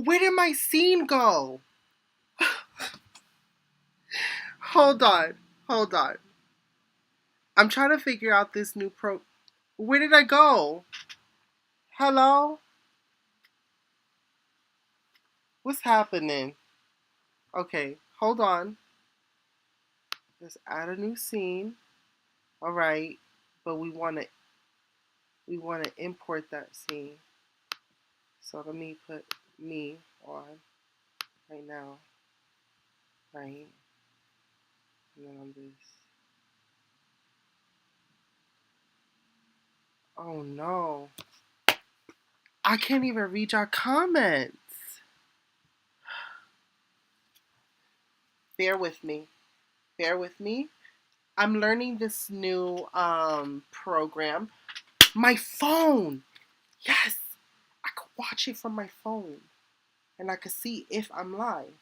Where did my scene go? Hold on. Hold on. I'm trying to figure out this new pro. Where did I go? Hello? What's happening? Okay, hold on. Let's add a new scene. All right, but we want to import that scene. So let me put me on right now, right? And then on this. Oh no. I can't even read your comments. Bear with me. Bear with me. I'm learning this new program. My phone. Yes. I could watch it from my phone. And I could see if I'm live.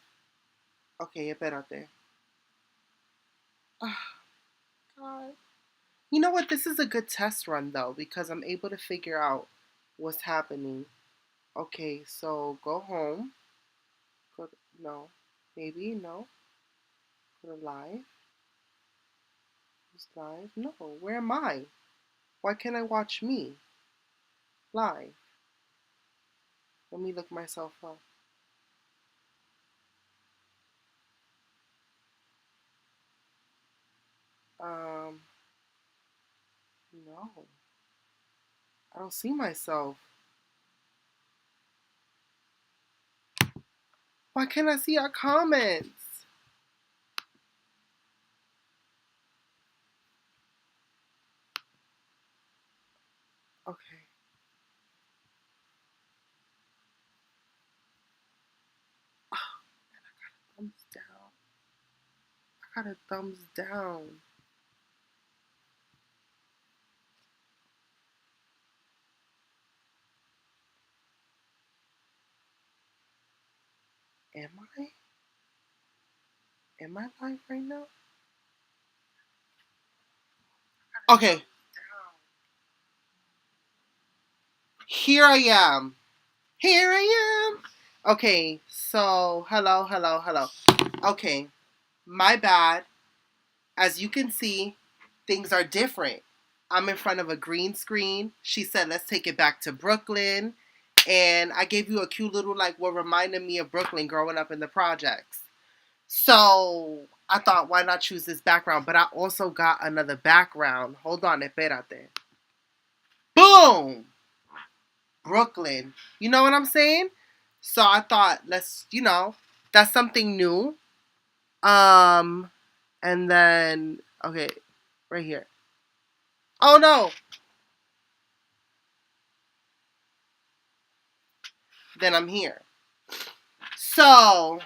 Okay, espérate. Oh, God. You know what? This is a good test run though, because I'm able to figure out what's happening. Okay, so go home. Go to, no. Maybe, no. Go to live. Who's live? No. Where am I? Why can't I watch me? Live. Let me look myself up. Um, no. I don't see myself. Why can't I see our comments? Okay. Thumbs down. I got a thumbs down. Am I? Am I live right now? Okay. Here I am. Here I am. Okay, so hello, hello, hello. Okay, my bad. As you can see, things are different. I'm in front of a green screen. She said, let's take it back to Brooklyn. And I gave you a cute little, like, what reminded me of Brooklyn growing up in the projects. So I thought, why not choose this background? But I also got another background. Hold on, espérate. Boom! Brooklyn. You know what I'm saying? So I thought, that's something new. Um, and then, okay, right here. Oh no! Then I'm here. So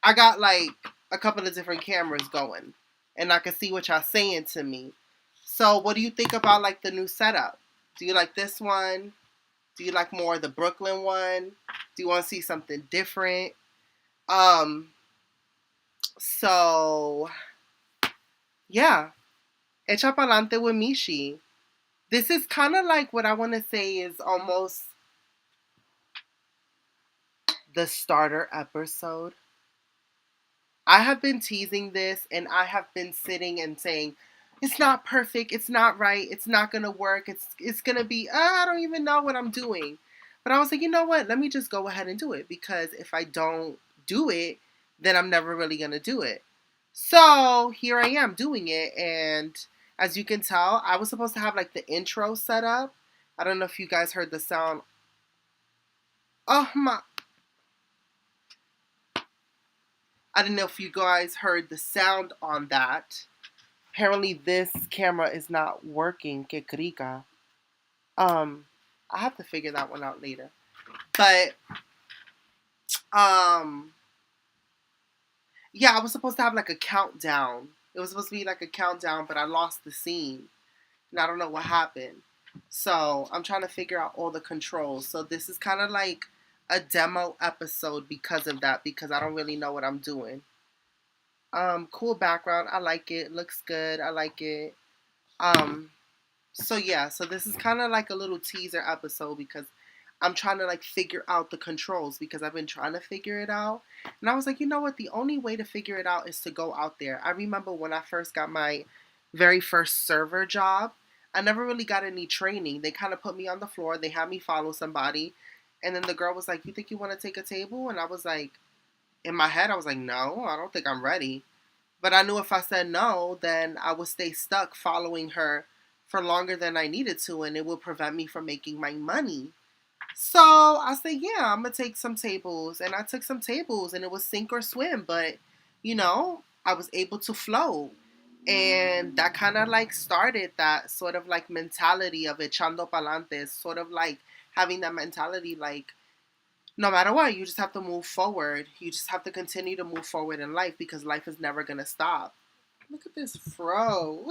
I got like a couple of different cameras going, and I can see what y'all saying to me. So what do you think about like the new setup? Do you like this one? Do you like more of the Brooklyn one? Do you want to see something different? Um, so yeah, echa pa'lante with Mishi. This is kind of like what I want to say is almost the starter episode. I have been teasing this and I have been sitting and saying, it's not perfect, it's not right, it's not gonna work, it's gonna be, I don't even know what I'm doing. But I was like, you know what, let me just go ahead and do it, because if I don't do it, then I'm never really gonna do it. So here I am doing it, and as you can tell, I was supposed to have like the intro set up. I don't know if you guys heard the sound. Oh my, I don't know if you guys heard the sound on that. Apparently this camera is not working. Que crica. I have to figure that one out later. But um yeah, I was supposed to have like a countdown. It was supposed to be like a countdown, but I lost the scene. And I don't know what happened. So I'm trying to figure out all the controls. So this is kind of like a demo episode because of that, because I don't really know what I'm doing. Cool background. I like it. Looks good. I like it. So yeah, so this is kind of like a little teaser episode because I'm trying to like figure out the controls because I've been trying to figure it out. And I was like, you know what? The only way to figure it out is to go out there. I remember when I first got my very first server job, I never really got any training. They kind of put me on the floor, they had me follow somebody. And then the girl was like, you think you want to take a table? And I was like, in my head, I was like, no, I don't think I'm ready. But I knew if I said no, then I would stay stuck following her for longer than I needed to, and it would prevent me from making my money. So I said, yeah, I'm gonna take some tables, and I took some tables, and it was sink or swim. But I was able to flow, and that kind of like started that sort of like mentality of echando pa'lante, sort of like having that mentality like no matter what, you just have to move forward. You just have to continue to move forward in life because life is never gonna stop. Look at this fro.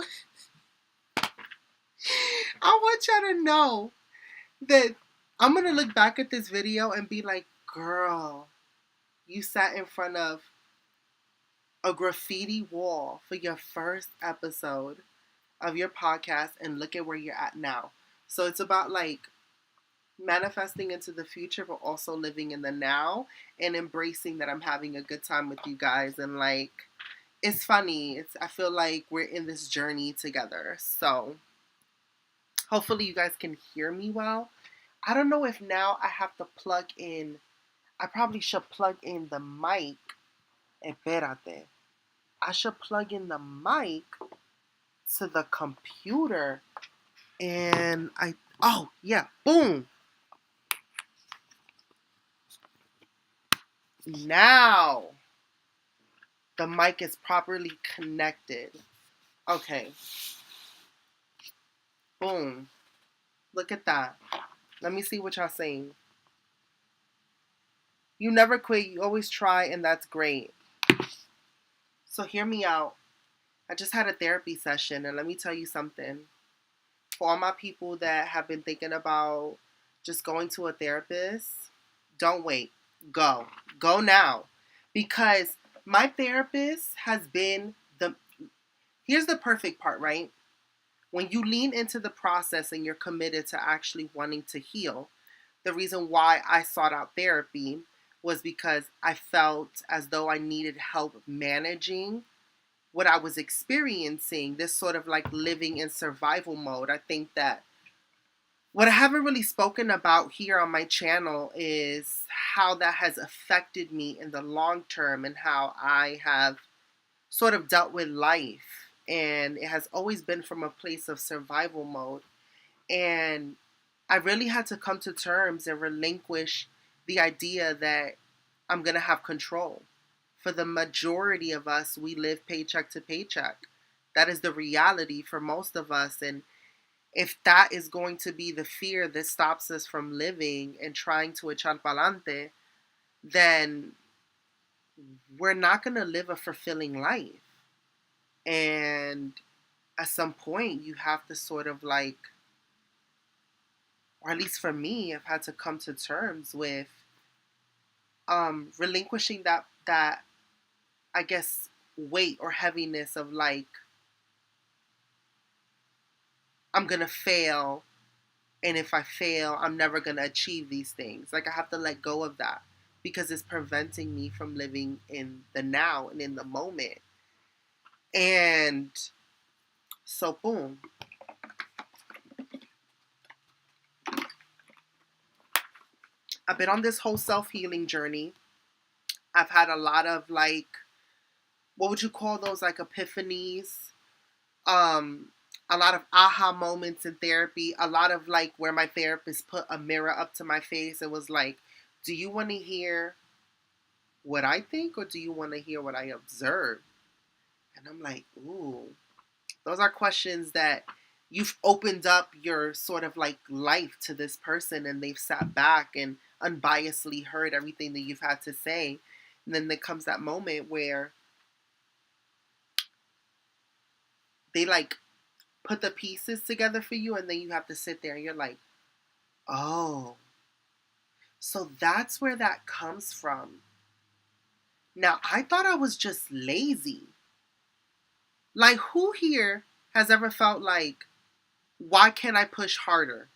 I want y'all to know that I'm gonna look back at this video and be like, girl, you sat in front of a graffiti wall for your first episode of your podcast and look at where you're at now. So it's about like manifesting into the future, but also living in the now and embracing that I'm having a good time with you guys. And like, it's funny. I feel like we're in this journey together. So hopefully you guys can hear me well. I don't know if now I have to plug in. I probably should plug in the mic. Espérate. I should plug in the mic to the computer. And oh yeah, boom. Now the mic is properly connected. Okay. Boom. Look at that. Let me see what y'all saying. You never quit. You always try, and that's great. So hear me out. I just had a therapy session, and let me tell you something. For all my people that have been thinking about just going to a therapist, don't wait. Go. Go now. Because my therapist has been here's the perfect part, right? When you lean into the process and you're committed to actually wanting to heal, the reason why I sought out therapy was because I felt as though I needed help managing what I was experiencing, this sort of like living in survival mode. I think that what I haven't really spoken about here on my channel is how that has affected me in the long term and how I have sort of dealt with life. And it has always been from a place of survival mode. And I really had to come to terms and relinquish the idea that I'm going to have control. For the majority of us, we live paycheck to paycheck. That is the reality for most of us. And if that is going to be the fear that stops us from living and trying to echar pa'lante, then we're not going to live a fulfilling life. And at some point, you have to sort of like, or at least for me, I've had to come to terms with relinquishing that I guess weight or heaviness of like I'm gonna fail, and if I fail, I'm never gonna achieve these things. Like I have to let go of that because it's preventing me from living in the now and in the moment. And so boom. I've been on this whole self-healing journey. I've had a lot of like, what would you call those, like epiphanies? Um, a lot of aha moments in therapy. A lot of like where my therapist put a mirror up to my face and was like, do you want to hear what I think or do you want to hear what I observe? And I'm like, ooh, those are questions that you've opened up your sort of like life to this person and they've sat back and unbiasedly heard everything that you've had to say. And then there comes that moment where they like put the pieces together for you and then you have to sit there and you're like, oh, so that's where that comes from. Now, I thought I was just lazy. Like, who here has ever felt like, why can't I push harder?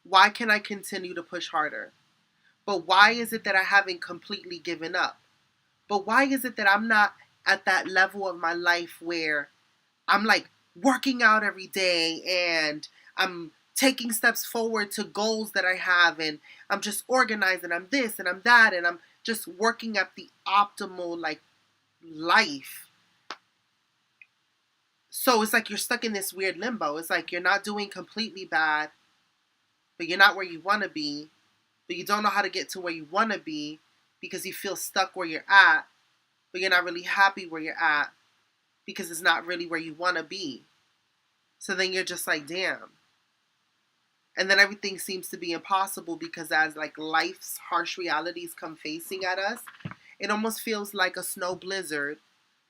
Why can I continue to push harder? But why is it that I haven't completely given up? But why is it that I'm not at that level of my life where I'm like working out every day and I'm taking steps forward to goals that I have, and I'm just organized and I'm this and I'm that and I'm just working at the optimal like life. So it's like you're stuck in this weird limbo. It's like you're not doing completely bad, but you're not where you want to be, but you don't know how to get to where you want to be because you feel stuck where you're at, but you're not really happy where you're at because it's not really where you want to be. So then you're just like, damn. And then everything seems to be impossible because as like life's harsh realities come facing at us, it almost feels like a snow blizzard.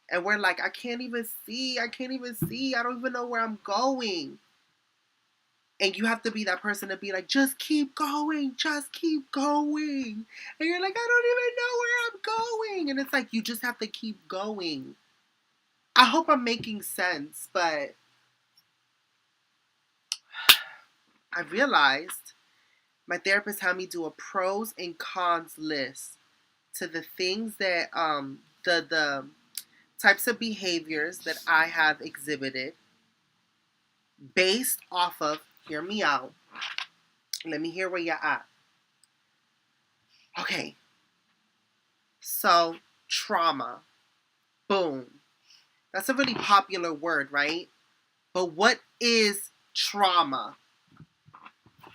And we're like, I can't even see. I don't even know where I'm going. And you have to be that person to be like, just keep going, just keep going. And you're like, I don't even know where I'm going. And it's like, you just have to keep going. I hope I'm making sense, but I realized my therapist had me do a pros and cons list to the things that the types of behaviors that I have exhibited based off of, hear me out. Let me hear where you're at. Okay. So, trauma. Boom. That's a really popular word, right? But what is trauma?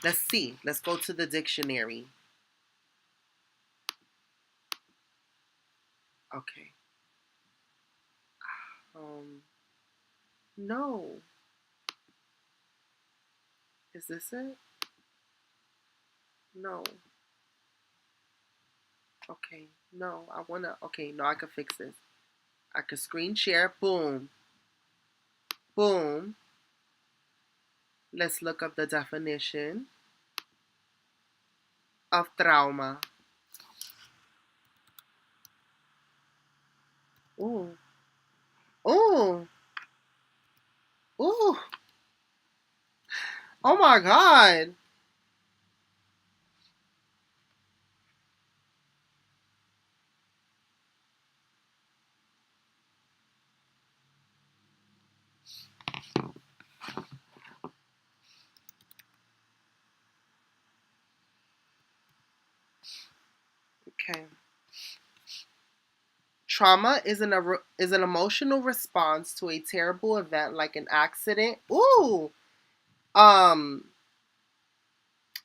Let's see. Let's go to the dictionary. Okay. No. Is this it? No. Okay. No, I wanna. Okay, no, I can fix this. I can screen share. Boom. Boom. Let's look up the definition of trauma. Ooh. Ooh. Ooh. Oh my God. Okay. Trauma is an emotional response to a terrible event like an accident. Ooh. Um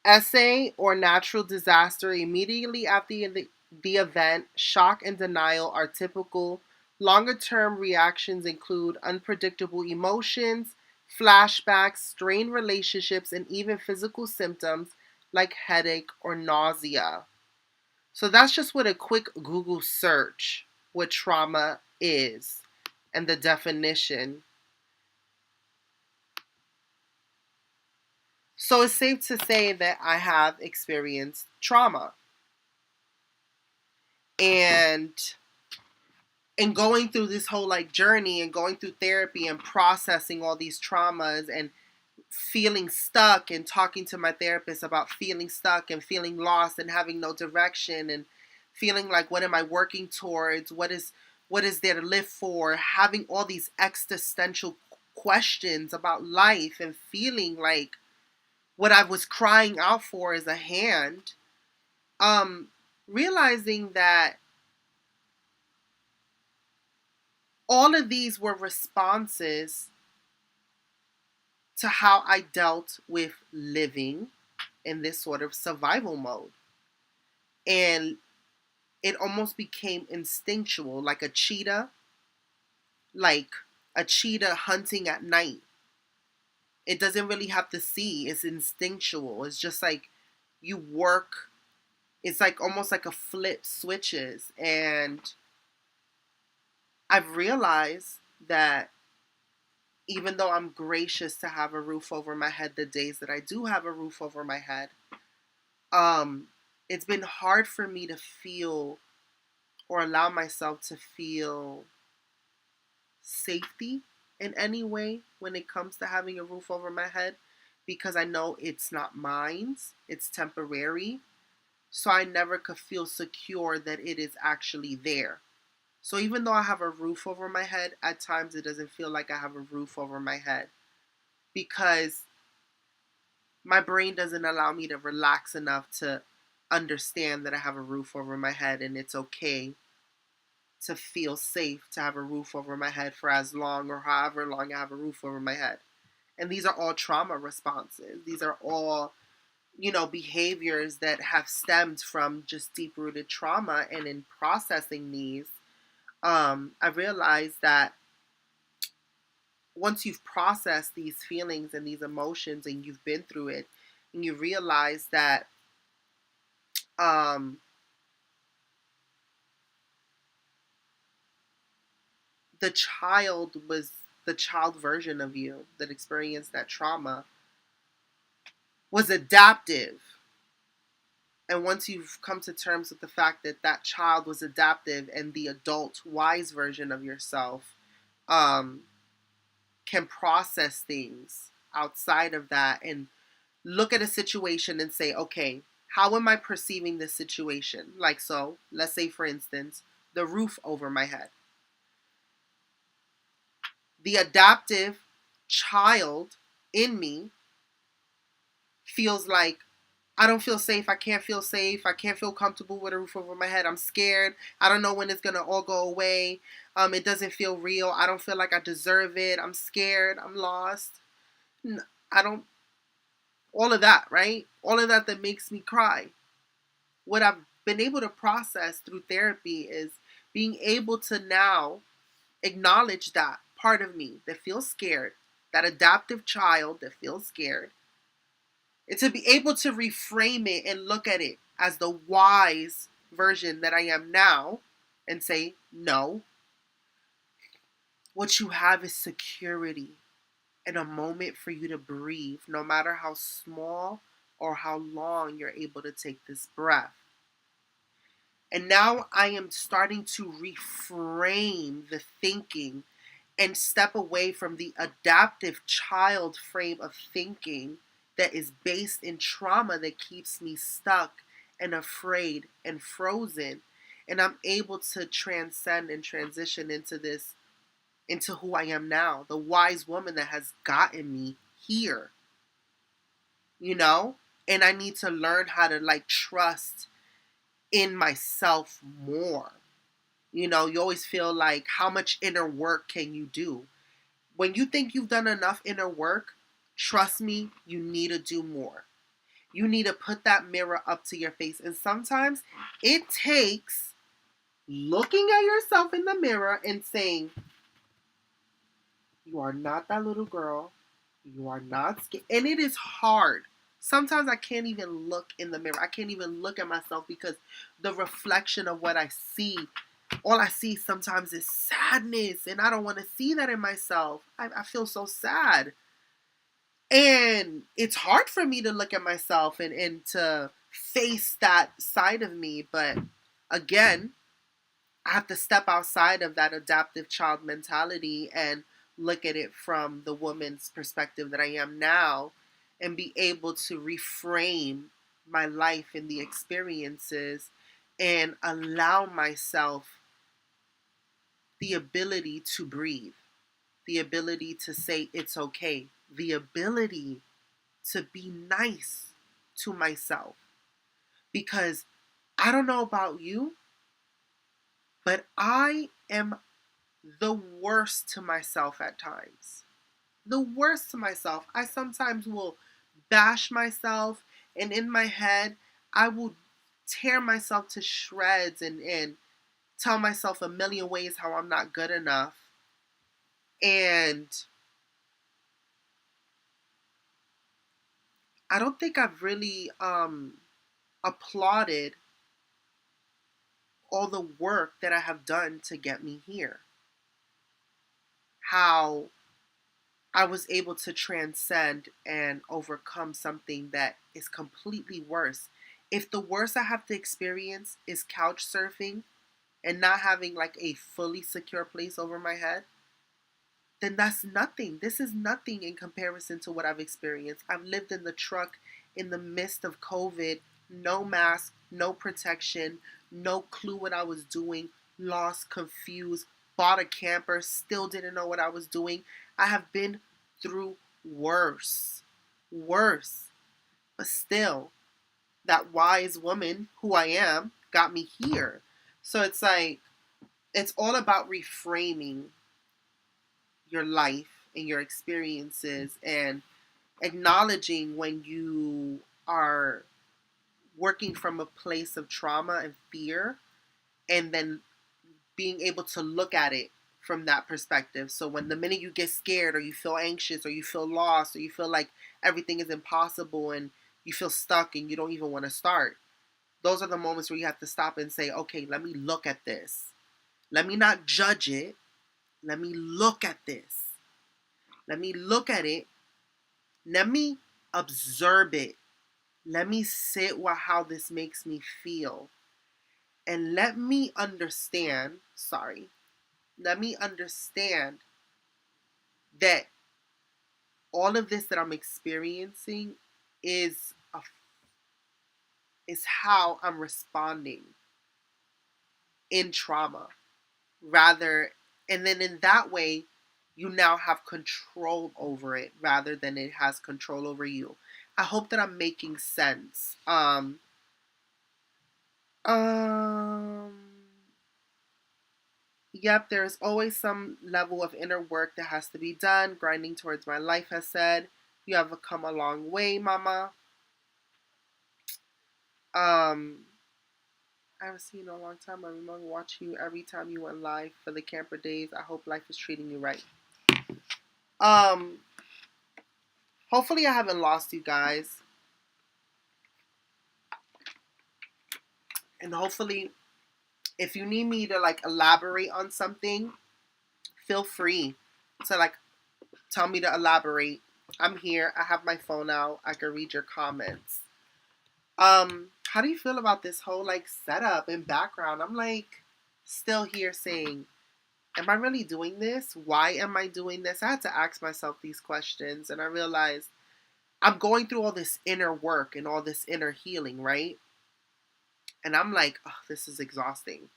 Essay or natural disaster immediately after the event. Shock and denial are typical. Longer term reactions include unpredictable emotions, flashbacks, strained relationships, and even physical symptoms like headache or nausea. So that's just what a quick Google search what trauma is and the definition. So it's safe to say that I have experienced trauma. And going through this whole like journey and going through therapy and processing all these traumas and feeling stuck and talking to my therapist about feeling stuck and feeling lost and having no direction and feeling like what am I working towards, what is there to live for, having all these existential questions about life and feeling like what I was crying out for is a hand. um Realizing that all of these were responses to how I dealt with living in this sort of survival mode. And it almost became instinctual, like a cheetah hunting at night. It doesn't really have to see, it's instinctual. It's just like you work, it's like almost like a flip switches. And I've realized that even though I'm gracious to have a roof over my head the days that I do have a roof over my head, um, it's been hard for me to feel or allow myself to feel safety in any way when it comes to having a roof over my head because I know it's not mine, it's temporary. So I never could feel secure that it is actually there. So even though I have a roof over my head, at times it doesn't feel like I have a roof over my head because my brain doesn't allow me to relax enough to understand that I have a roof over my head and it's okay to feel safe to have a roof over my head for as long or however long I have a roof over my head. And these are all trauma responses. These are all, behaviors that have stemmed from just deep rooted trauma. And in processing these, I realized that once you've processed these feelings and these emotions and you've been through it, and you realize that um, the child version of you that experienced that trauma was adaptive. And once you've come to terms with the fact that that child was adaptive and the adult wise version of yourself um, can process things outside of that and look at a situation and say, okay, how am I perceiving this situation? Like, so let's say, for instance, the roof over my head. The adaptive child in me feels like I don't feel safe. I can't feel safe. I can't feel comfortable with a roof over my head. I'm scared. I don't know when it's going to all go away. It doesn't feel real. I don't feel like I deserve it. I'm scared. I'm lost. I don't, all of that, right? All of that makes me cry. What I've been able to process through therapy is being able to now acknowledge that part of me that feels scared, that adaptive child that feels scared, and to be able to reframe it and look at it as the wise version that I am now and say, no, what you have is security and a moment for you to breathe, no matter how small or how long you're able to take this breath. And now I am starting to reframe the thinking and step away from the adaptive child frame of thinking that is based in trauma that keeps me stuck and afraid and frozen. And I'm able to transcend and transition into who I am now, the wise woman that has gotten me here, you know? And I need to learn how to like trust in myself more. You know, you always feel like, how much inner work can you do? When you think you've done enough inner work, trust me, you need to do more. You need to put that mirror up to your face. And sometimes it takes looking at yourself in the mirror and saying, you are not that little girl. You are not scared. And it is hard. Sometimes I can't even look in the mirror. I can't even look at myself because the reflection of what I see, all I see sometimes is sadness. And I don't want to see that in myself. I feel so sad. And it's hard for me to look at myself and to face that side of me. But again, I have to step outside of that adaptive child mentality and look at it from the woman's perspective that I am now and be able to reframe my life and the experiences and allow myself the ability to breathe, the ability to say it's okay, the ability to be nice to myself. Because I don't know about you, but I am the worst to myself at times. The worst to myself. I sometimes will bash myself, and in my head, I will tear myself to shreds and tell myself a million ways how I'm not good enough. And I don't think I've really applauded all the work that I have done to get me here. How I was able to transcend and overcome something that is completely worse. If the worst I have to experience is couch surfing and not having like a fully secure place over my head, then that's nothing. This is nothing in comparison to what I've experienced. I've lived in the truck in the midst of COVID, no mask, no protection, no clue what I was doing, lost, confused, bought a camper, still didn't know what I was doing. I have been through worse, worse, but still, that wise woman who I am got me here. So it's like, it's all about reframing your life and your experiences and acknowledging when you are working from a place of trauma and fear, and then being able to look at it from that perspective. So when the minute you get scared or you feel anxious or you feel lost or you feel like everything is impossible and you feel stuck and you don't even want to start, those are the moments where you have to stop and say, okay, let me look at this. Let me not judge it. Let me look at this. Let me look at it. Let me observe it. Let me sit with how this makes me feel. And let me understand, let me understand that all of this that I'm experiencing is is how I'm responding in trauma. Rather, and then in that way, you now have control over it rather than it has control over you. I hope that I'm making sense. Um, yep, there's always some level of inner work that has to be done. Grinding towards my life has said, you have come a long way, mama. I haven't seen you in a long time. I remember watching you every time you went live for the camper days. I hope life is treating you right. Um, Hopefully I haven't lost you guys. And hopefully, if you need me to like elaborate on something, feel free to like tell me to elaborate. I'm here. I have my phone out. I can read your comments. How do you feel about this whole like setup and background? I'm like still here saying, am I really doing this? Why am I doing this? I had to ask myself these questions, and I realized I'm going through all this inner work and all this inner healing, right? And I'm like, oh, this is exhausting.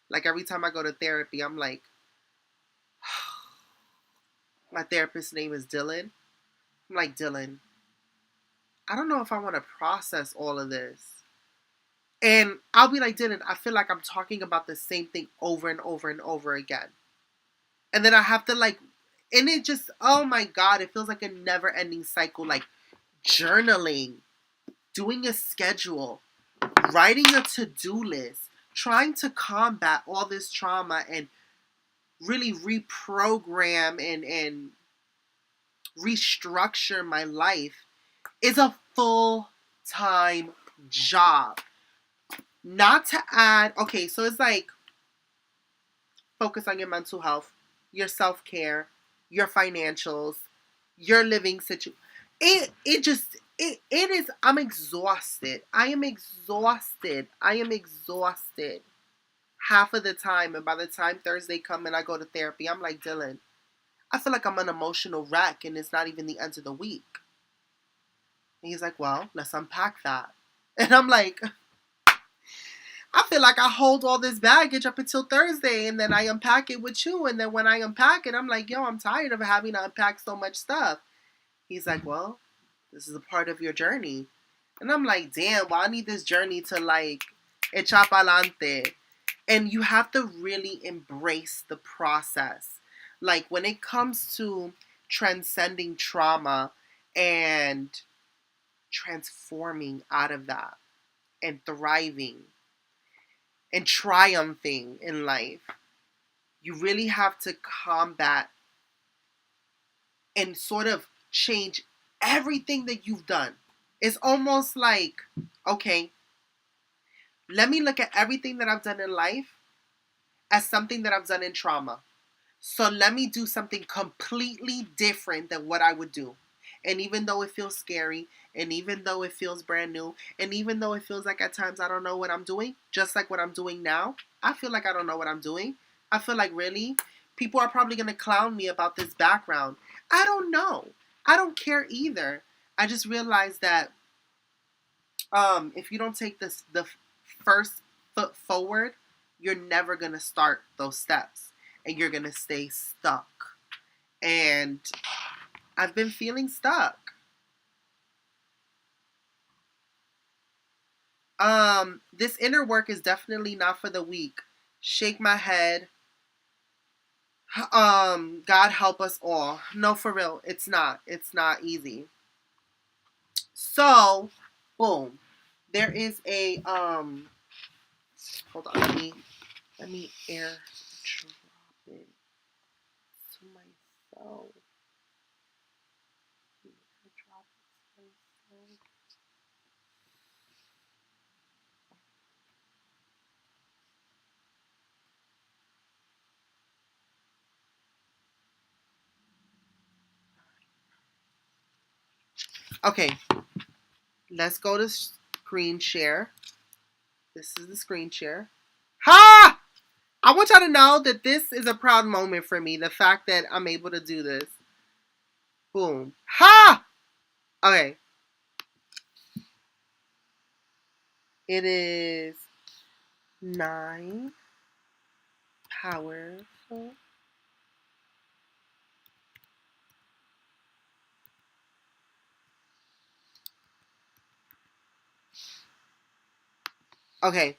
Like every time I go to therapy, I'm like, my therapist's name is Dylan. I'm like, Dylan, I don't know if I want to process all of this. And I'll be like, Dylan, I feel like I'm talking about the same thing over and over and over again. And then I have to like, and it just, oh my God, it feels like a never ending cycle. Like journaling, doing a schedule, writing a to-do list, trying to combat all this trauma and really reprogram and restructure my life is a full-time job. Not to add, okay, so it's like focus on your mental health, your self-care, your financials, your living situation. It is, I'm exhausted. I am exhausted. I am exhausted half of the time. And by the time Thursday come and I go to therapy, I'm like, Dylan, I feel like I'm an emotional wreck and it's not even the end of the week. And he's like, well, let's unpack that. And I'm like, I feel like I hold all this baggage up until Thursday and then I unpack it with you. And then when I unpack it, I'm like, yo, I'm tired of having to unpack so much stuff. He's like, well, this is a part of your journey. And I'm like, damn, well, I need this journey to like, echa pa'lante. And you have to really embrace the process. Like when it comes to transcending trauma and transforming out of that and thriving and triumphing in life, you really have to combat and sort of change everything that you've done. It's almost like, okay, let me look at everything that I've done in life as something that I've done in trauma. So let me do something completely different than what I would do. And even though it feels scary, and even though it feels brand new, and even though it feels like at times I don't know what I'm doing, just like what I'm doing now, I feel like I don't know what I'm doing. I feel like really People are probably going to clown me about this background. I don't know. I don't care either. I just realized that if you don't take the first foot forward, you're never going to start those steps and you're going to stay stuck. And I've been feeling stuck. This inner work is definitely not for the weak. Shake my head. God help us all. No, for real, it's not. It's not easy. So, boom. There is a hold on, let me air drop it to myself. Okay, let's go to screen share. This is the screen share. Ha! I want y'all to know that this is a proud moment for me. The fact that I'm able to do this. Boom. Ha! Okay. It is 9. Powerful. Okay.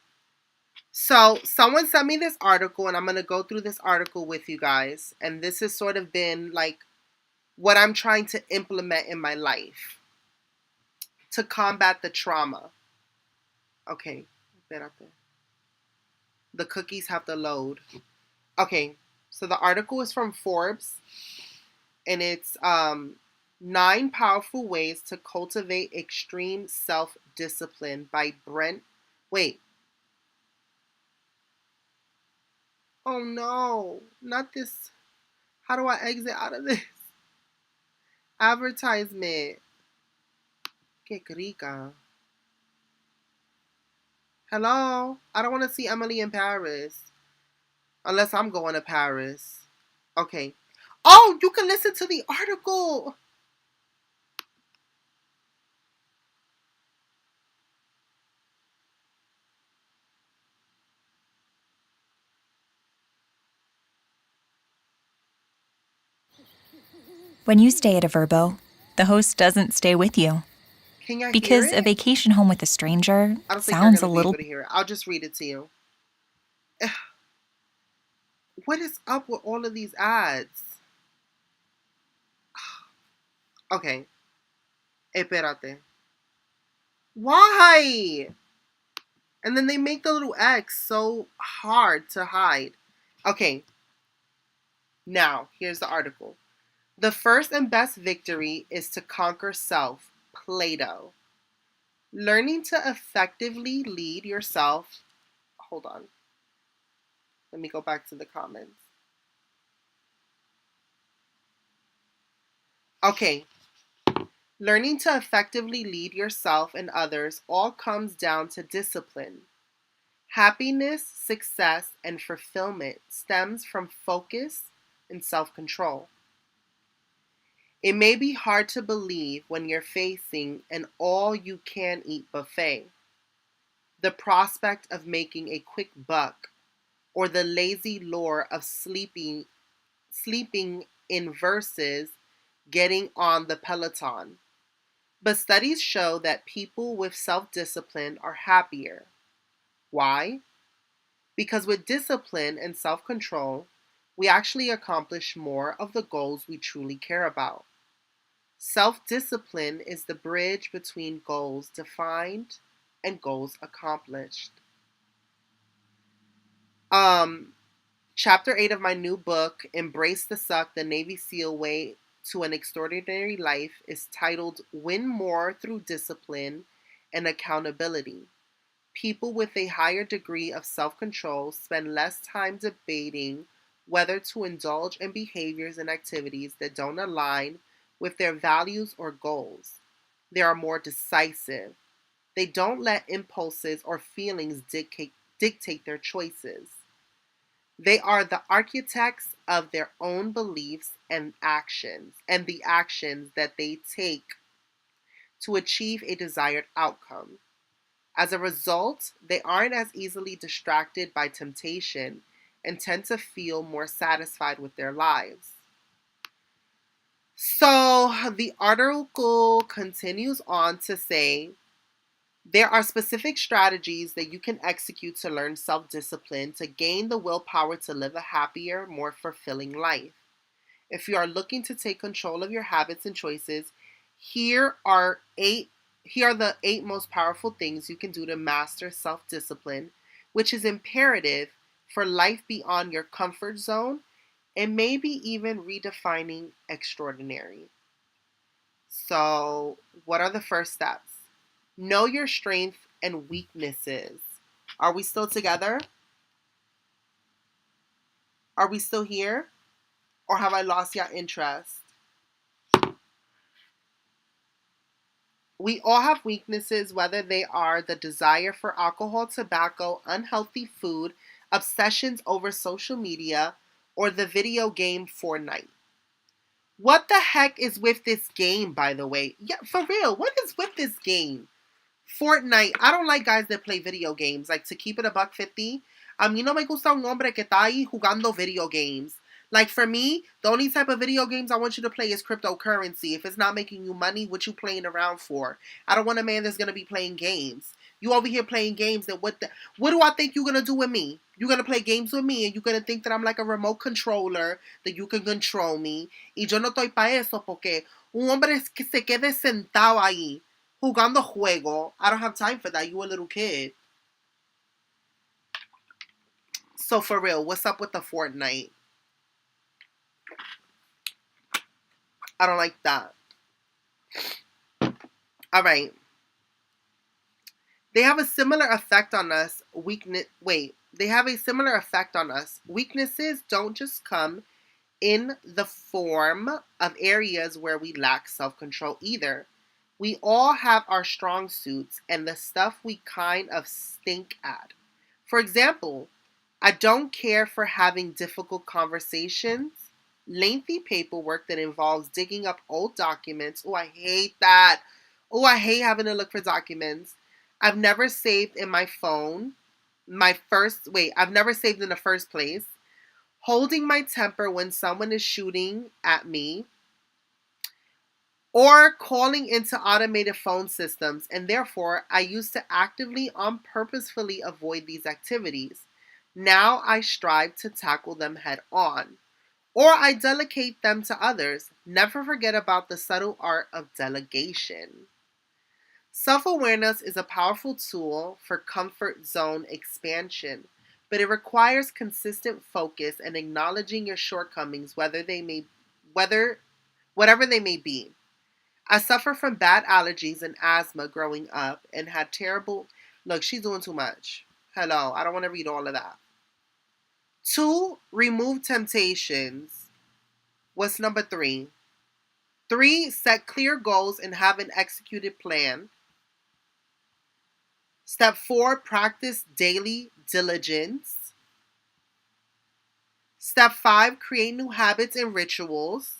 So someone sent me this article and I'm going to go through this article with you guys. And this has sort of been like what I'm trying to implement in my life to combat the trauma. Okay. The cookies have to load. Okay. So the article is from Forbes and it's 9 Powerful Ways to Cultivate Extreme Self-Discipline by Brent. Wait. Oh no, not this. How do I exit out of this? Advertisement. Que rica. Hello? I don't want to see Emily in Paris. Unless I'm going to Paris. Okay. Oh, you can listen to the article. When you stay at a Verbo, the host doesn't stay with you. Can you hear Because it? a vacation home with a stranger I don't think sounds you're a going to be little... able to hear it. I'll just read it to you. What is up with all of these ads? Okay. Espérate. Why? And then they make the little X so hard to hide. Okay. Now, here's the article. The first and best victory is to conquer self. Plato. Learning to effectively lead yourself. Hold on. Let me go back to the comments. Okay. Learning to effectively lead yourself and others all comes down to discipline. Happiness, success, and fulfillment stems from focus and self-control. It may be hard to believe when you're facing an all-you-can-eat buffet. The prospect of making a quick buck, or the lazy lure of sleeping in versus getting on the Peloton. But studies show that people with self-discipline are happier. Why? Because with discipline and self-control, we actually accomplish more of the goals we truly care about. Self-discipline is the bridge between goals defined and goals accomplished. Chapter 8 of my new book, Embrace the Suck, the Navy SEAL Way to an Extraordinary Life, is titled Win More Through Discipline and Accountability. People with a higher degree of self-control spend less time debating whether to indulge in behaviors and activities that don't align with their values or goals. They are more decisive. They don't let impulses or feelings dictate their choices. They are the architects of their own beliefs and the actions that they take to achieve a desired outcome. As a result, they aren't as easily distracted by temptation and tend to feel more satisfied with their lives. So the article continues on to say there are specific strategies that you can execute to learn self discipline to gain the willpower to live a happier, more fulfilling life. If you are looking to take control of your habits and choices, here are eight here are the 8 most powerful things you can do to master self-discipline, which is imperative for life beyond your comfort zone and maybe even redefining extraordinary. So, what are the first steps? Know your strengths and weaknesses. Are we still together? Are we still here? Or have I lost your interest? We all have weaknesses, whether they are the desire for alcohol, tobacco, unhealthy food, obsessions over social media, or the video game Fortnite. What the heck is with this game, by the way? Yeah, for real, what is with this game? Fortnite. I don't like guys that play video games. Like, to keep it a buck 50, a mí no me gusta un hombre que está ahí jugando video games. Like, for me, the only type of video games I want you to play is cryptocurrency. If it's not making you money, what you playing around for? I don't want a man that's going to be playing games. You over here playing games, that what do I think you're going to do with me? You're going to play games with me and you're going to think that I'm like a remote controller, that you can control me. Y yo no estoy para eso porque un hombre que se quede sentado ahí jugando juego. I don't have time for that. You a little kid. So for real, what's up with the Fortnite? I don't like that. All right. They have a similar effect on us. They have a similar effect on us. Weaknesses don't just come in the form of areas where we lack self-control either. We all have our strong suits and the stuff we kind of stink at. For example, I don't care for having difficult conversations, lengthy paperwork that involves digging up old documents. Oh, I hate that. Oh, I hate having to look for documents. I've never saved in my phone. I've never saved in the first place. Holding my temper when someone is shooting at me, or calling into automated phone systems, and therefore I used to actively, purposefully avoid these activities. Now I strive to tackle them head on, or I delegate them to others. Never forget about the subtle art of delegation. Self awareness is a powerful tool for comfort zone expansion, but it requires consistent focus and acknowledging your shortcomings, whatever they may be. I suffer from bad allergies and asthma growing up and had terrible. Look, she's doing too much. Hello, I don't want to read all of that. 2, remove temptations. What's number 3? 3, set clear goals and have an executed plan. Step 4, practice daily diligence. Step 5, create new habits and rituals.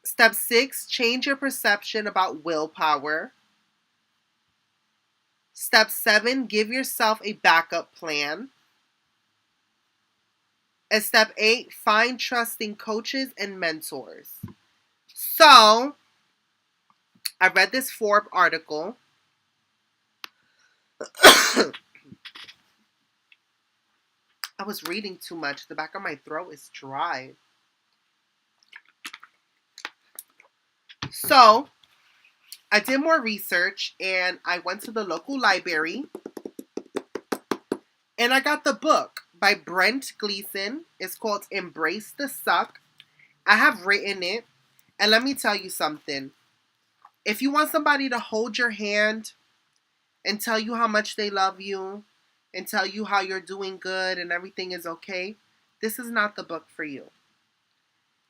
Step 6, change your perception about willpower. Step 7, give yourself a backup plan. And step 8, find trusting coaches and mentors. So, I read this Forbes article. I was reading too much. The back of my throat is dry. So, I did more research and I went to the local library and I got the book by Brent Gleason. It's called Embrace the Suck. I have written it, and let me tell you something. If you want somebody to hold your hand and tell you how much they love you and tell you how you're doing good and everything is okay, this is not the book for you.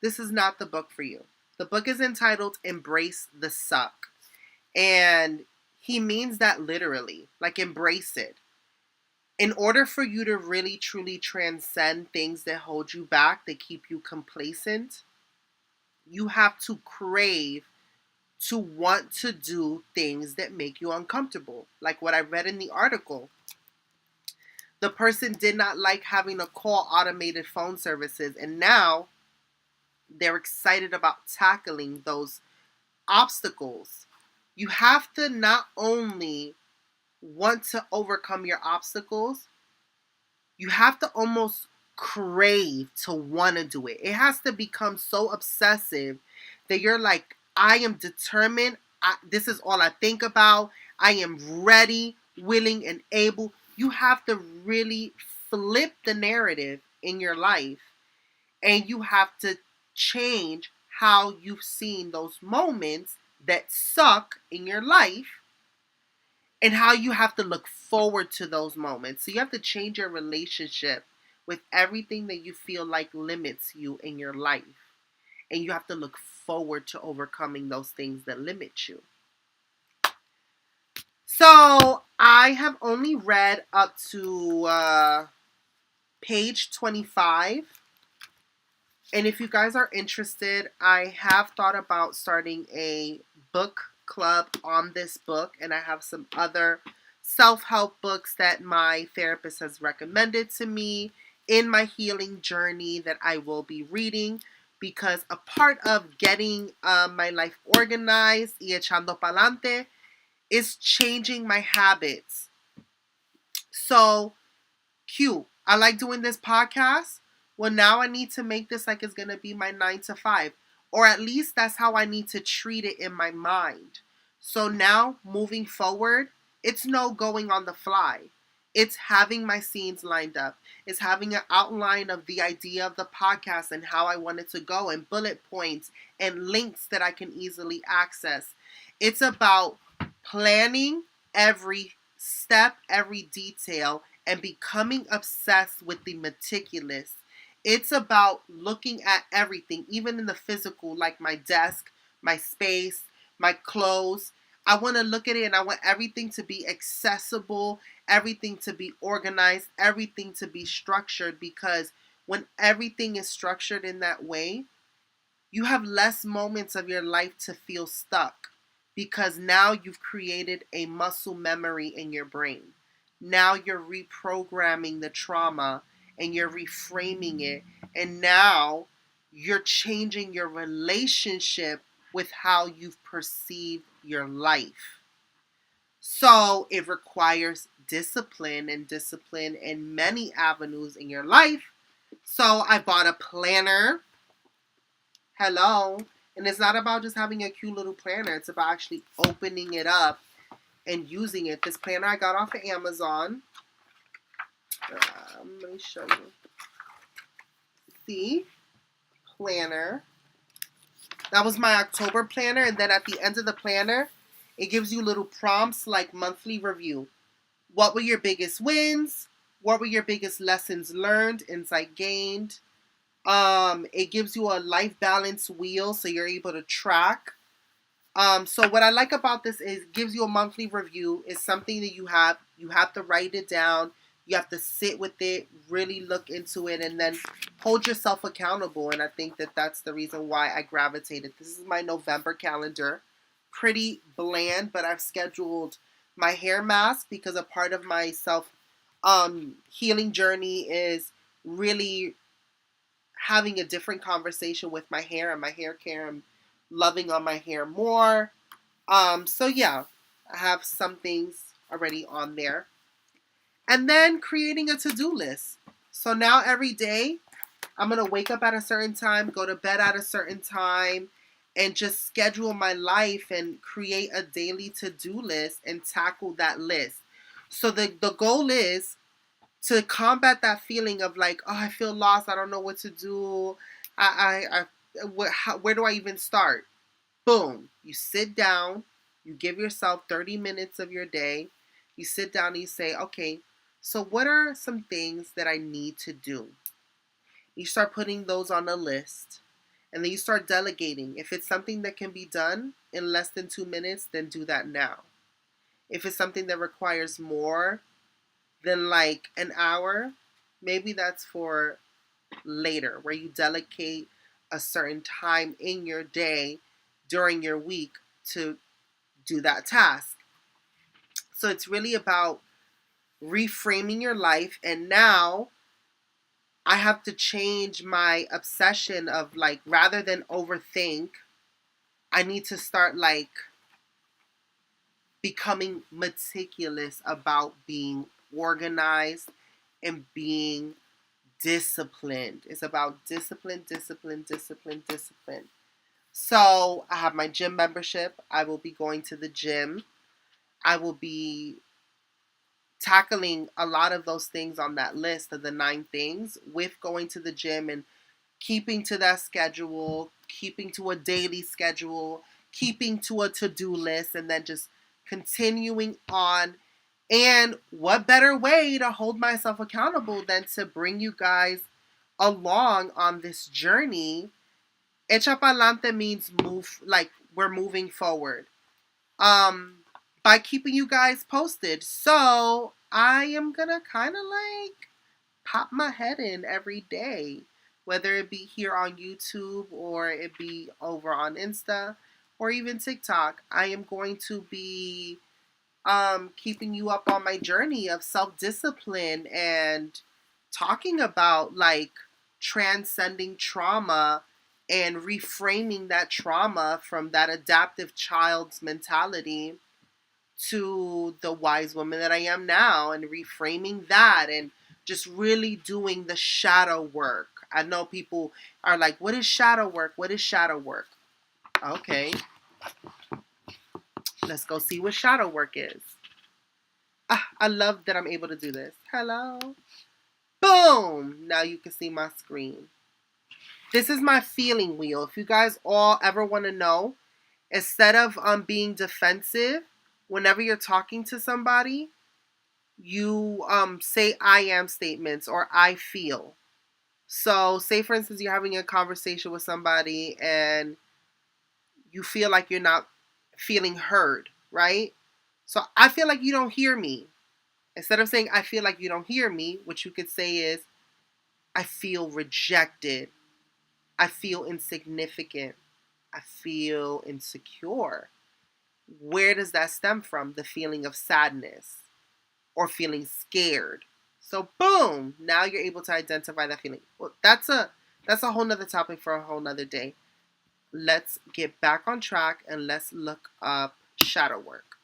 This is not the book for you. The book is entitled Embrace the Suck. And he means that literally. Like, embrace it. In order for you to really truly transcend things that hold you back, that keep you complacent, you have to crave to want to do things that make you uncomfortable. Like what I read in the article. The person did not like having to call automated phone services, and now they're excited about tackling those obstacles. You have to not only want to overcome your obstacles, you have to almost crave to want to do it. It has to become so obsessive that you're like, I am determined. This is all I think about. I am ready, willing, and able. You have to really flip the narrative in your life, and you have to change how you've seen those moments that suck in your life and how you have to look forward to those moments. So you have to change your relationship with everything that you feel like limits you in your life. And you have to look forward to overcoming those things that limit you. So I have only read up to page 25. And if you guys are interested, I have thought about starting a book club on this book, and I have some other self-help books that my therapist has recommended to me in my healing journey that I will be reading, because a part of getting my life organized y echando pa'lante is changing my habits. So cute. I like doing this podcast. Well, now I need to make this like it's going to be my 9 to 5. Or at least that's how I need to treat it in my mind. So now, moving forward, it's no going on the fly. It's having my scenes lined up. It's having an outline of the idea of the podcast and how I want it to go, and bullet points and links that I can easily access. It's about planning every step, every detail, and becoming obsessed with the meticulous. It's about looking at everything, even in the physical, like my desk, my space, my clothes. I want to look at it and I want everything to be accessible, everything to be organized, everything to be structured, because when everything is structured in that way, you have less moments of your life to feel stuck, because now you've created a muscle memory in your brain. Now you're reprogramming the trauma and you're reframing it, and now you're changing your relationship with how you've perceived your life. So it requires discipline, and discipline in many avenues in your life. So I bought a planner. Hello. And it's not about just having a cute little planner. It's about actually opening it up and using it. This planner I got off of Amazon. Let me show you. See? Planner. That was my October planner. And then at the end of the planner, it gives you little prompts like monthly review. What were your biggest wins? What were your biggest lessons learned, insight gained? It gives you a life balance wheel so you're able to track. So what I like about this is it gives you a monthly review. It's something that you have to write it down. You have to sit with it, really look into it, and then hold yourself accountable. And I think that that's the reason why I gravitated. This is my November calendar. Pretty bland, but I've scheduled my hair mask because a part of my self healing journey is really having a different conversation with my hair and my hair care. I'm loving on my hair more. So yeah, I have some things already on there. And then creating a to-do list. So now every day, I'm going to wake up at a certain time, go to bed at a certain time, and just schedule my life and create a daily to-do list and tackle that list. So the goal is to combat that feeling of like, oh, I feel lost. I don't know what to do. Where do I even start? Boom. You sit down. You give yourself 30 minutes of your day. You sit down and you say, okay, so what are some things that I need to do? You start putting those on a list. And then you start delegating. If it's something that can be done in less than 2 minutes, then do that now. If it's something that requires more then like an hour, maybe that's for later, where you delegate a certain time in your day during your week to do that task. So it's really about reframing your life. And now I have to change my obsession of like, rather than overthink, I need to start like becoming meticulous about being organized and being disciplined. It's about discipline, discipline, discipline, discipline. So I have my gym membership. I will be going to the gym. I will be tackling a lot of those things on that list of the 9 things with going to the gym and keeping to that schedule, keeping to a daily schedule, keeping to a to-do list, and then just continuing on. And what better way to hold myself accountable than to bring you guys along on this journey? Echa pa'lante means move, like we're moving forward. Um, by keeping you guys posted. So I am gonna kind of like pop my head in every day, whether it be here on YouTube or it be over on Insta or even TikTok. I am going to be keeping you up on my journey of self-discipline and talking about like transcending trauma and reframing that trauma from that adaptive child's mentality to the wise woman that I am now, and reframing that and just really doing the shadow work. I know people are like, what is shadow work? What is shadow work? Okay, let's go see what shadow work is. Ah, I love that I'm able to do this. Hello. Boom! Now you can see my screen. This is my feeling wheel. If you guys all ever want to know, instead of being defensive, whenever you're talking to somebody, you say I am statements or I feel. So say for instance you're having a conversation with somebody and you feel like you're not feeling heard, right? So I feel like you don't hear me. Instead of saying I feel like you don't hear me, what you could say is I feel rejected. I feel insignificant. I feel insecure. Where does that stem from? The feeling of sadness or feeling scared. So boom, now you're able to identify that feeling. Well, that's a whole nother topic for a whole nother day. Let's get back on track and let's look up shadow work.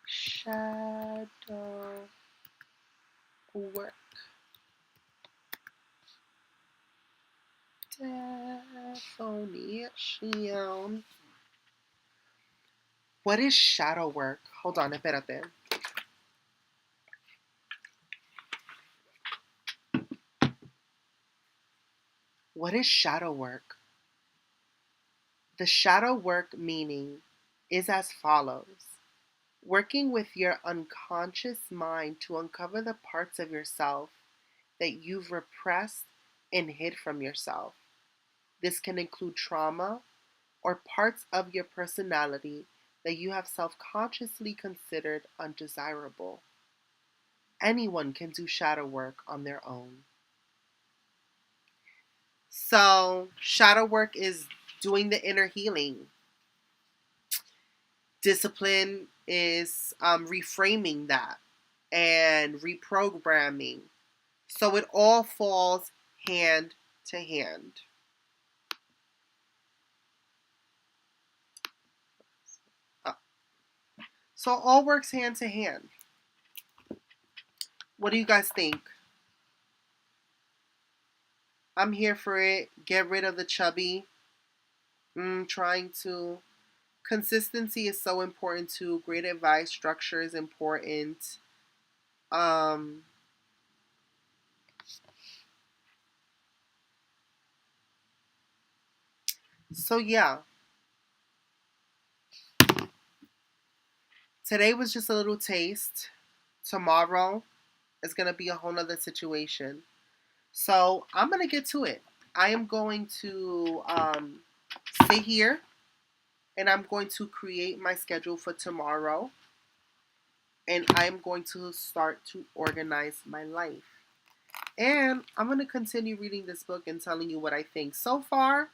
Shadow work. Definition. What is shadow work? Hold on, espérate. What is shadow work? The shadow work meaning is as follows: working with your unconscious mind to uncover the parts of yourself that you've repressed and hid from yourself. This can include trauma or parts of your personality that you have self consciously considered undesirable. Anyone can do shadow work on their own. So, shadow work is doing the inner healing. Discipline is reframing that and reprogramming. So, it all falls hand to hand. So, it all works hand to hand. What do you guys think? I'm here for it. Get rid of the chubby. Trying to. Consistency is so important too. Great advice. Structure is important. Um, so yeah, today was just a little taste. Tomorrow is gonna be a whole nother situation. So I'm gonna get to it. I am going to sit here and I'm going to create my schedule for tomorrow. and I'm going to start to organize my life. And I'm going to continue reading this book and telling you what I think. So far,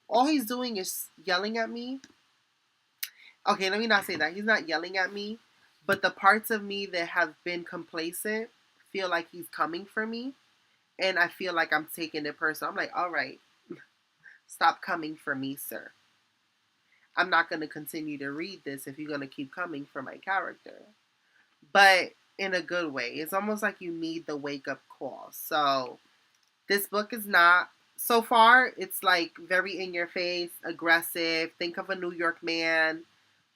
all he's doing is yelling at me. Okay, let me not say that. He's not yelling at me, but the parts of me that have been complacent feel like he's coming for me. And I feel like I'm taking it personal. I'm like, all right, stop coming for me, sir. I'm not going to continue to read this if you're going to keep coming for my character. But in a good way. It's almost like you need the wake up call. So this book is not, so far, it's like very in your face, aggressive. Think of a New York man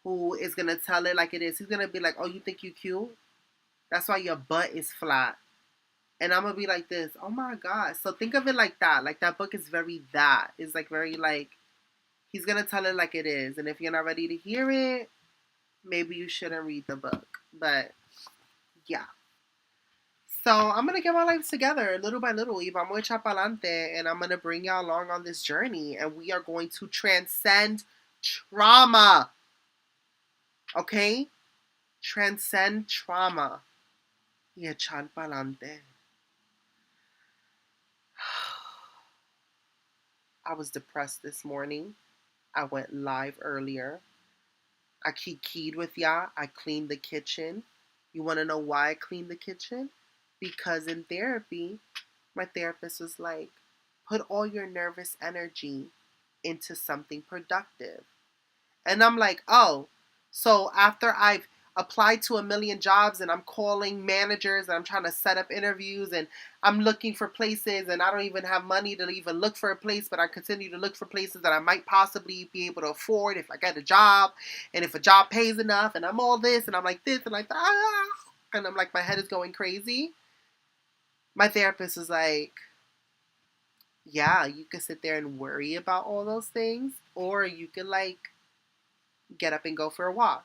who is going to tell it like it is. He's going to be like, oh, you think you cute? That's why your butt is flat. And I'm going to be like this, oh my God. So think of it like that. Like that book is very that. It's like very like, he's going to tell it like it is. And if you're not ready to hear it, maybe you shouldn't read the book. But yeah. So I'm going to get my life together little by little. Y vamos a echar pa'lante. And I'm going to bring y'all along on this journey. And we are going to transcend trauma. Okay? Transcend trauma. Y echar pa'lante. I was depressed this morning. I went live earlier. I keyed with y'all. I cleaned the kitchen. You want to know why I cleaned the kitchen? Because in therapy, my therapist was like, put all your nervous energy into something productive. And I'm like, oh, so after I've applied to a million jobs and I'm calling managers and I'm trying to set up interviews and I'm looking for places and I don't even have money to even look for a place, but I continue to look for places that I might possibly be able to afford if I get a job and if a job pays enough and I'm all this and I'm like this and like that. And I'm like, my head is going crazy. My therapist is like, yeah, you can sit there and worry about all those things, or you can like get up and go for a walk.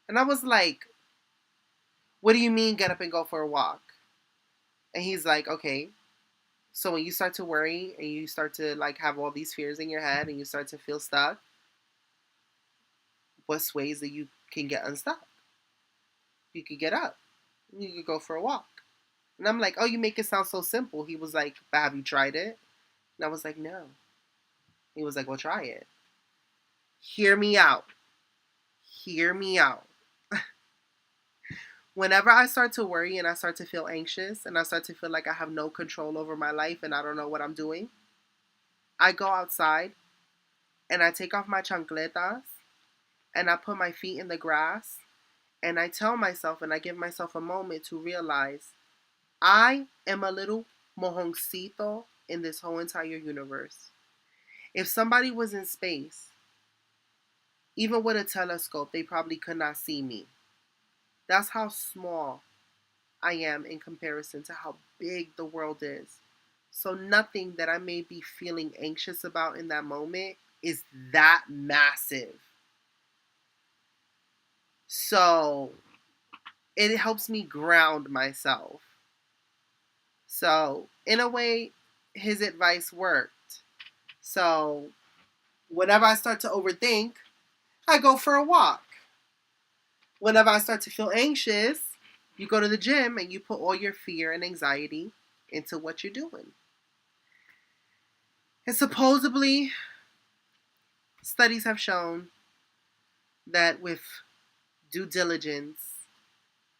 And I was like, what do you mean get up and go for a walk? And he's like, okay, so when you start to worry and you start to like have all these fears in your head and you start to feel stuck, what's ways that you can get unstuck? You could get up. You could go for a walk. And I'm like, oh, you make it sound so simple. He was like, but have you tried it? And I was like, no. He was like, well, try it. Hear me out. Hear me out. Whenever I start to worry and I start to feel anxious and I start to feel like I have no control over my life and I don't know what I'm doing, I go outside and I take off my chancletas and I put my feet in the grass and I tell myself and I give myself a moment to realize I am a little mojoncito in this whole entire universe. If somebody was in space, even with a telescope, they probably could not see me. That's how small I am in comparison to how big the world is. So nothing that I may be feeling anxious about in that moment is that massive. So it helps me ground myself. So in a way, his advice worked. So whenever I start to overthink, I go for a walk. Whenever I start to feel anxious, you go to the gym and you put all your fear and anxiety into what you're doing. And supposedly, studies have shown that with due diligence,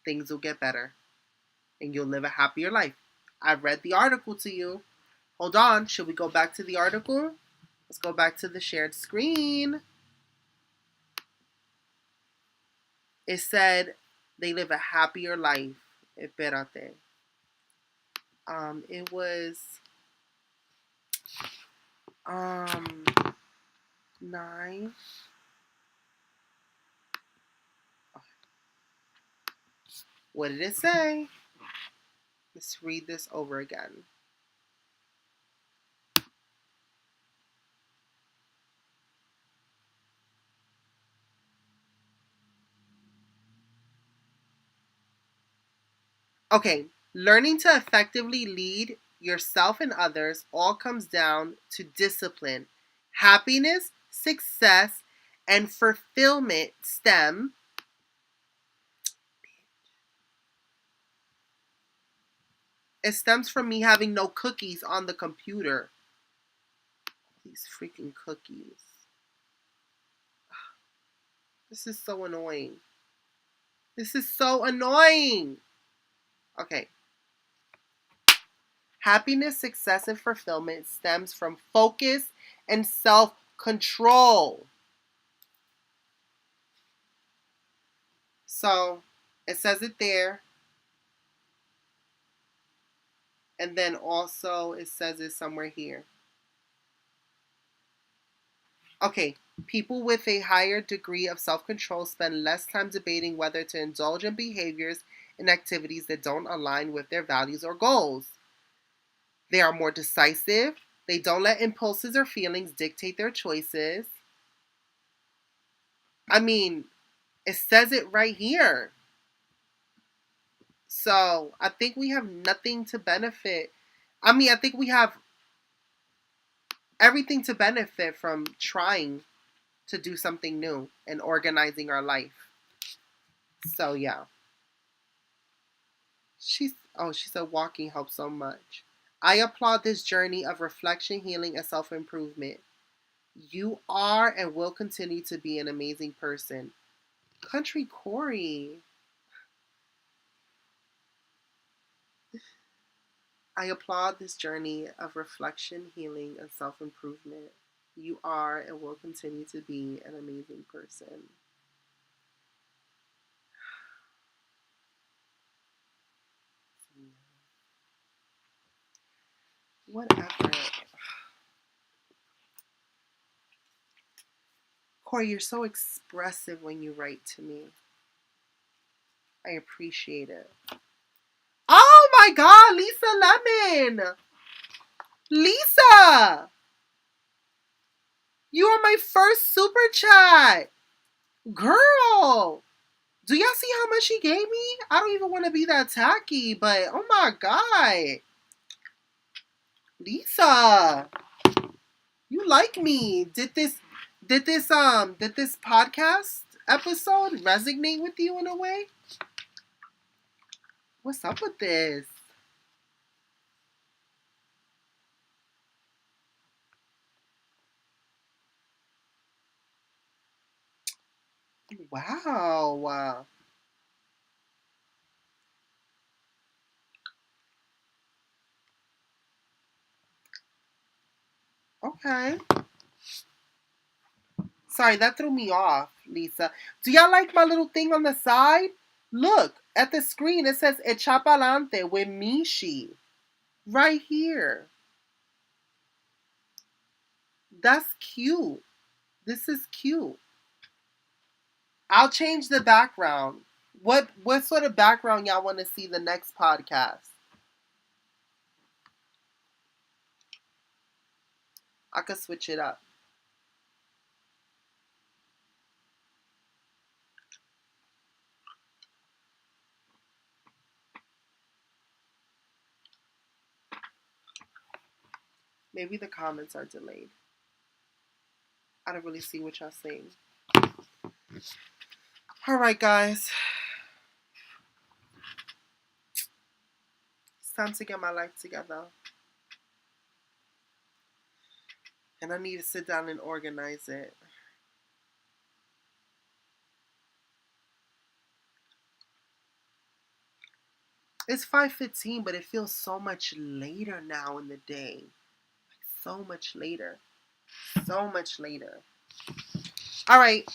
things will get better and you'll live a happier life. I've read the article to you. Hold on, should we go back to the article? Let's go back to the shared screen. It said they live a happier life. Espérate. It was 9. What did it say? Let's read this over again. Okay, learning to effectively lead yourself and others all comes down to discipline. Happiness, success, and fulfillment stem It stems from me having no cookies on the computer. These freaking cookies. This is so annoying. This is so annoying. Okay. Happiness, success, and fulfillment stems from focus and self-control. So, it says it there. And then also it says it somewhere here. Okay, people with a higher degree of self-control spend less time debating whether to indulge in behaviors and activities that don't align with their values or goals. They are more decisive. They don't let impulses or feelings dictate their choices. I mean, it says it right here. So I think we have nothing to benefit. I think we have everything to benefit from trying to do something new and organizing our life. So yeah. She said walking helps so much. I applaud this journey of reflection, healing, and self-improvement. You are and will continue to be an amazing person. Country Corey. I applaud this journey of reflection, healing, and self-improvement. You are and will continue to be an amazing person. Whatever. Corey, you're so expressive when you write to me. I appreciate it. Oh my God, Lisa Lemon! Lisa! You are my first super chat! Girl! Do y'all see how much she gave me? I don't even want to be that tacky, but oh my God. Lisa! You like me. Did this podcast episode resonate with you in a way? What's up with this? Wow. Okay. Sorry, that threw me off, Lisa. Do y'all like my little thing on the side? Look, at the screen it says Echa Pa'lante with Mishi. Right here. That's cute. This is cute. I'll change the background. What sort of background y'all want to see the next podcast? I could switch it up. Maybe the comments are delayed. I don't really see what y'all saying. Alright guys. It's time to get my life together. And I need to sit down and organize it. It's 5:15, but it feels so much later now in the day. So much later. So much later. Alright.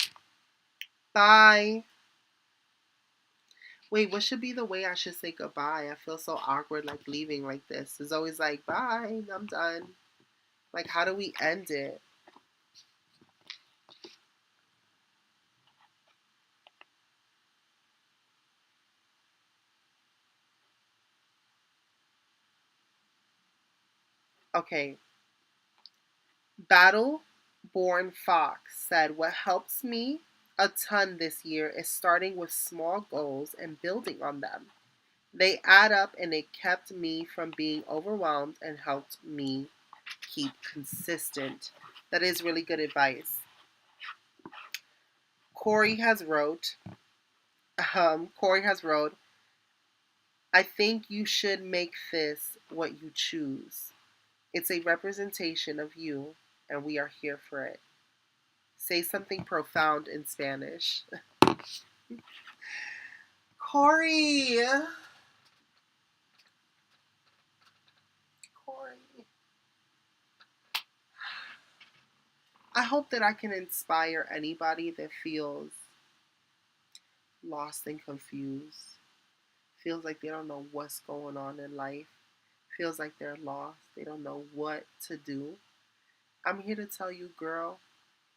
Bye. Wait, what should be the way I should say goodbye? I feel so awkward like leaving like this. It's always like, bye, I'm done. Like, how do we end it? Okay. Battleborn Fox said, what helps me a ton this year is starting with small goals and building on them. They add up and it kept me from being overwhelmed and helped me keep consistent. That is really good advice. Corey has wrote, I think you should make this what you choose. It's a representation of you, and we are here for it. Say something profound in Spanish. Corey! Corey. I hope that I can inspire anybody that feels lost and confused, feels like they don't know what's going on in life, feels like they're lost, they don't know what to do. I'm here to tell you, girl,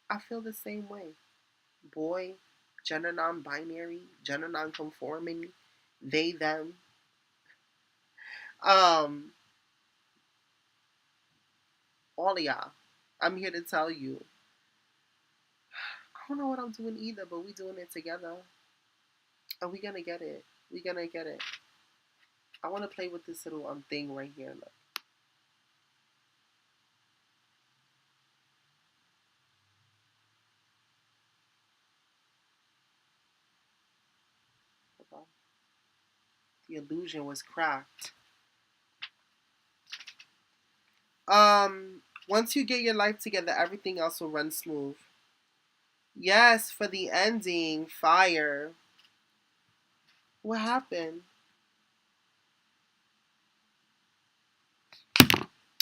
I feel the same way. Boy, gender non binary, gender non conforming, they, them. Um, all of y'all. I'm here to tell you. I don't know what I'm doing either, but we doing it together. And we gonna get it. We gonna get it. I wanna play with this little thing right here. Look. The illusion was cracked. Once you get your life together, everything else will run smooth. Yes, for the ending, fire. What happened?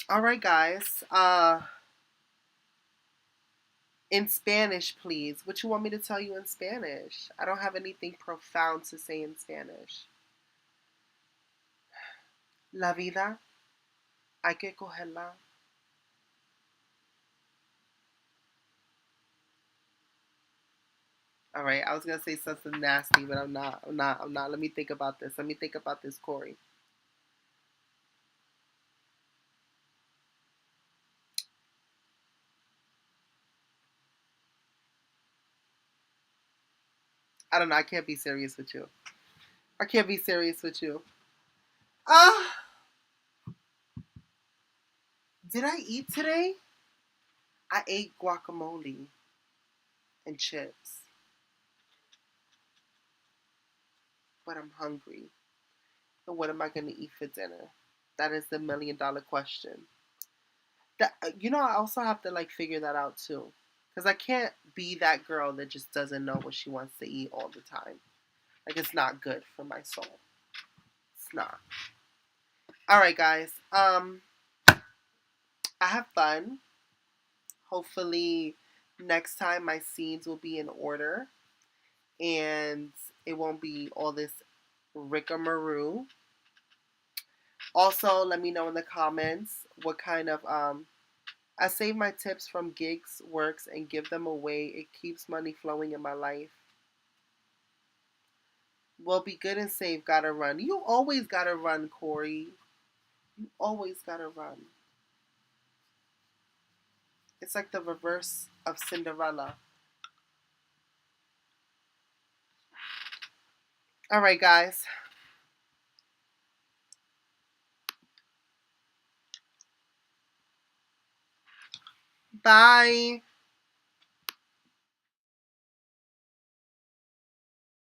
All right, guys. In Spanish, please. What you want me to tell you in Spanish? I don't have anything profound to say in Spanish. La vida hay que cogerla. All right, I was gonna say something nasty, but I'm not. I'm not. Let me think about this. Let me think about this, Corey. I don't know. I can't be serious with you. I can't be serious with you. Ah, did I eat today? I ate guacamole and chips, but I'm hungry. And what am I gonna eat for dinner? That is the $1,000,000 question. That I also have to like figure that out too, because I can't be that girl that just doesn't know what she wants to eat all the time. Like it's not good for my soul. It's not. All right, guys. I have fun. Hopefully, next time my scenes will be in order and it won't be all this rickamaroo. Also, let me know in the comments what kind of I save my tips from gigs, works, and give them away. It keeps money flowing in my life. Well, be good and safe. Gotta run. You always gotta run, Corey. You always gotta run. It's like the reverse of Cinderella. All right, guys. Bye.